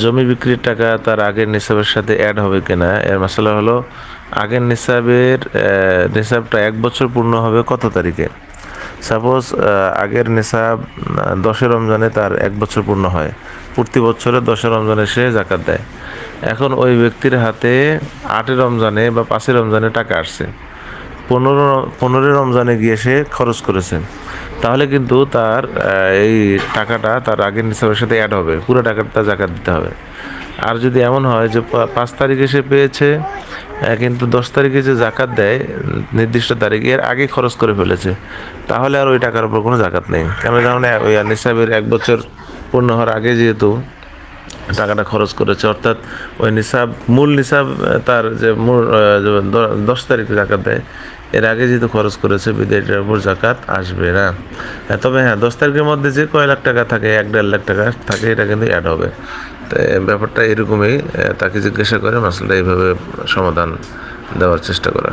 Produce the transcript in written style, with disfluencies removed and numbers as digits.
জমি বিক্রির টাকা তার আগের নিসাবের সাথে অ্যাড হবে কিনা, এর মাসালা হলো আগের নিসাবটা 1 বছর পূর্ণ হবে কত তারিখে। সাপোজ আগের নিসাব 10 রমজানে তার 1 বছর পূর্ণ হয়, প্রতি বছরে 10 রমজানে সে জাকাত দেয়। এখন ওই ব্যক্তির হাতে 8 রমজানে বা 5 রমজানে টাকা আসছে, 15 রমজানে গিয়ে সে খরচ করেছে, তাহলে কিন্তু তার এই টাকাটা তার আগের নিসাবের সাথে অ্যাড হবে, পুরো টাকাটা জাকাত দিতে হবে। আর যদি এমন হয় যে 5 তারিখে সে পেয়েছে, কিন্তু 10 তারিখে যে জাকাত দেয় নির্দিষ্ট তারিখে এর আগে খরচ করে ফেলেছে, তাহলে আর ওই টাকার উপর কোনো জাকাত নেই। কেন জানো, ওই নিসাবের 1 বছর পূর্ণ হওয়ার আগে যেহেতু টাকাটা খরচ করেছে, অর্থাৎ ওই মূল নিসাব তার যে মূল 10 তারিখে জাকাত দেয়, এর আগে যেহেতু খরচ করেছে বিধায় এটার উপর জাকাত আসবে না। তবে হ্যাঁ, 10 তারিখের মধ্যে যে কয় লাখ টাকা থাকে, 1-1.5 লাখ টাকা থাকে, এটা কিন্তু অ্যাড হবে। তো ব্যাপারটা এরকমই, তাকে জিজ্ঞাসা করে মাসলাটা এইভাবে সমাধান দেওয়ার চেষ্টা করা।